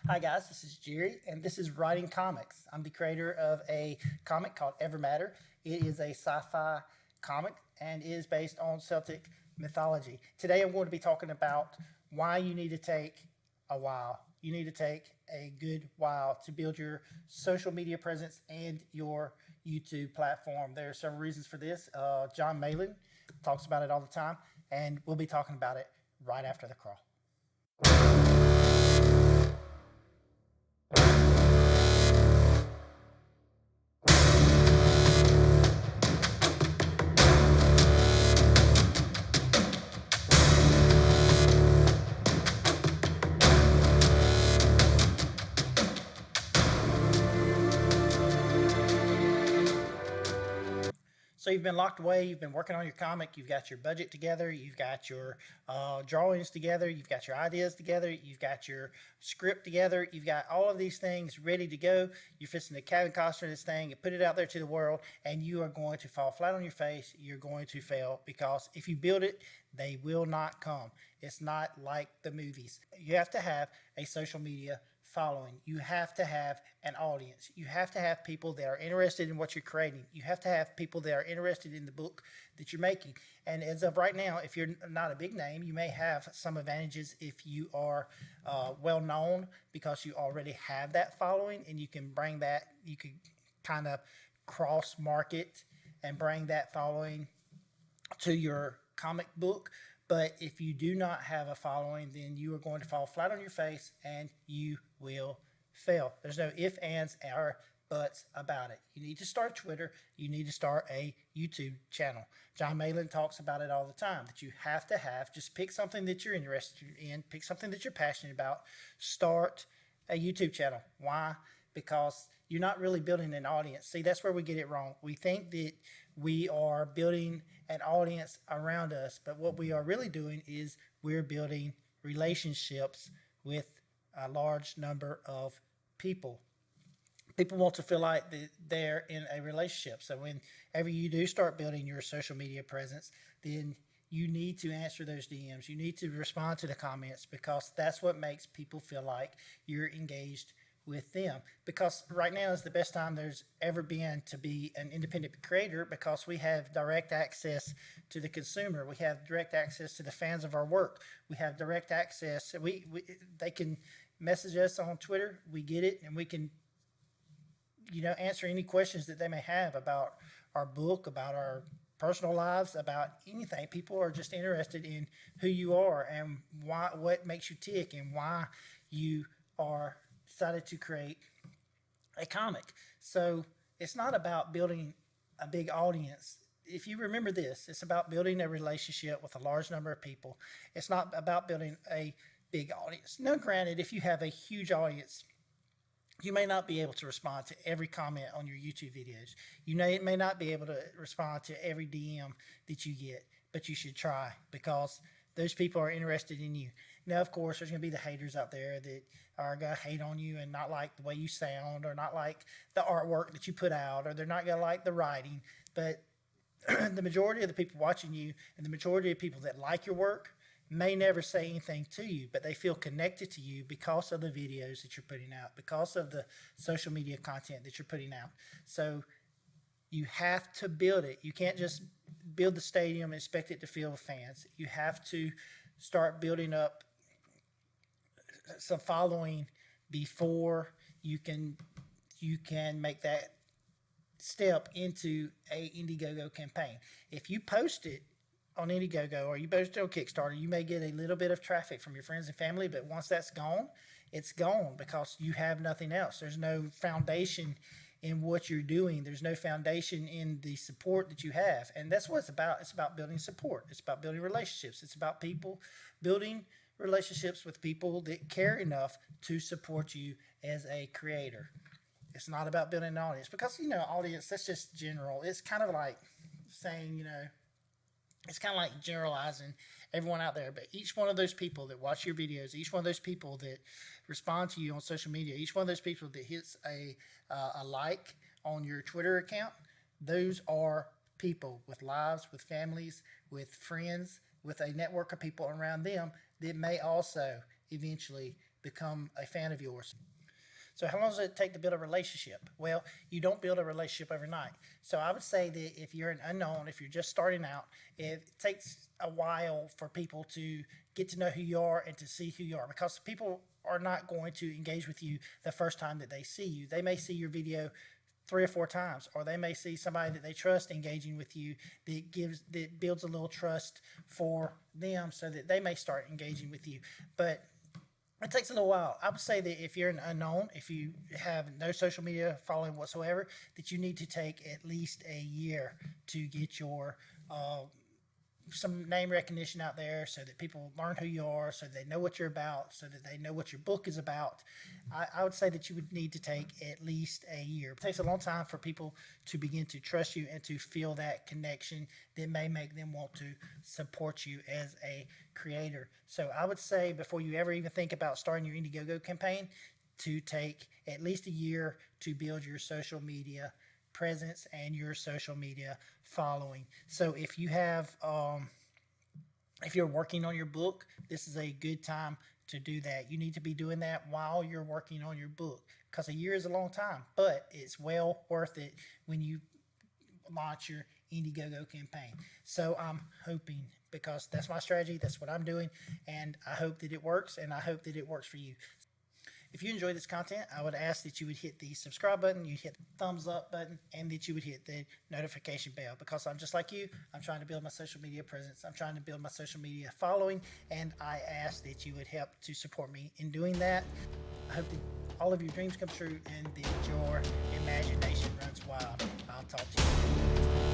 Hi guys, this is Jerry, and this is Writing Comics. I'm the creator of a comic called Evermatter. It is a sci-fi comic and is based on Celtic mythology. Today I'm going to be talking about why you need to take a while. You need to take a good while to build your social media presence and your YouTube platform. There are several reasons for this. John Malin talks about it all the time, and we'll be talking about it right after the crawl. So you've been locked away, you've been working on your comic, you've got your budget together, you've got your drawings together, you've got your ideas together, you've got your script together, you've got all of these things ready to go. You're fixing to cabin costume this thing and put it out there to the world, and you are going to fall flat on your face. You're going to fail because if you build it, they will not come. It's not like the movies. You have to have a social media following. You have to have an audience. You have to have people that are interested in what you're creating. You have to have people that are interested in the book that you're making. And as of right now, if you're not a big name, you may have some advantages if you are well known because you already have that following, and you can bring that, you could kind of cross market and bring that following to your comic book. But if you do not have a following, then you are going to fall flat on your face and you will fail. There's no ifs, ands, or buts about it. You need to start Twitter. You need to start a YouTube channel. John Malin talks about it all the time, that you have to have, just pick something that you're interested in, pick something that you're passionate about, start a YouTube channel. Why? Because you're not really building an audience. See, that's where we get it wrong. We think that we are building an audience around us, but what we are really doing is we're building relationships with a large number of people. People want to feel like they're in a relationship. So whenever you do start building your social media presence, then you need to answer those DMs. You need to respond to the comments because that's what makes people feel like you're engaged with them. Because right now is the best time there's ever been to be an independent creator because we have direct access to the consumer. We have direct access to the fans of our work. We have direct access. They can message us on Twitter. We get it, and we can answer any questions that they may have about our book, about our personal lives, about anything. People are just interested in who you are and why, what makes you tick, and why you are decided to create a comic. So it's not about building a big audience. If you remember this, it's about building a relationship with a large number of people. It's not about building a big audience. Now, granted, if you have a huge audience, you may not be able to respond to every comment on your YouTube videos. You may not be able to respond to every DM that you get, but you should try because those people are interested in you. Now, of course, there's going to be the haters out there that are going to hate on you and not like the way you sound, or not like the artwork that you put out, or they're not going to like the writing. But the majority of the people watching you and the majority of people that like your work may never say anything to you, but they feel connected to you because of the videos that you're putting out, because of the social media content that you're putting out. So you have to build it. You can't just build the stadium and expect it to fill with fans. You have to start building up some following before you can make that step into a IndieGoGo campaign. If you post it on IndieGoGo or you post it on Kickstarter, you may get a little bit of traffic from your friends and family, but once that's gone, it's gone because you have nothing else. There's no foundation in what you're doing. There's no foundation in the support that you have. And that's what it's about. It's about building support. It's about building relationships. It's about people building relationships with people that care enough to support you as a creator. It's not about building an audience because, audience, that's just general. It's kind of like saying, it's kind of like generalizing everyone out there, but each one of those people that watch your videos, each one of those people that respond to you on social media, each one of those people that hits a like on your Twitter account, those are people with lives, with families, with friends, with a network of people around them that may also eventually become a fan of yours. So how long does it take to build a relationship? Well, you don't build a relationship overnight. So I would say that if you're an unknown, if you're just starting out, it takes a while for people to get to know who you are and to see who you are, because people are not going to engage with you the first time that they see you. They may see your video 3 or 4 times, or they may see somebody that they trust engaging with you that builds a little trust for them, so that they may start engaging with you. But it takes a little while. I would say that if you're an unknown, if you have no social media following whatsoever, that you need to take at least a year to get your some name recognition out there, so that people learn who you are, so they know what you're about, so that they know what your book is about. I would say that you would need to take at least a year. It takes a long time for people to begin to trust you and to feel that connection that may make them want to support you as a creator. So I would say, before you ever even think about starting your IndieGoGo campaign, to take at least a year to build your social media presence and your social media following. So if you have if you're working on your book, this is a good time to do that. You need to be doing that while you're working on your book, because a year is a long time, but it's well worth it when you launch your IndieGoGo campaign. So I'm hoping, because that's my strategy, that's what I'm doing, and I hope that it works, and I hope that it works for you. If you enjoy this content, I would ask that you would hit the subscribe button, you'd hit the thumbs up button, and that you would hit the notification bell, because I'm just like you. I'm trying to build my social media presence. I'm trying to build my social media following, and I ask that you would help to support me in doing that. I hope that all of your dreams come true and that your imagination runs wild. I'll talk to you.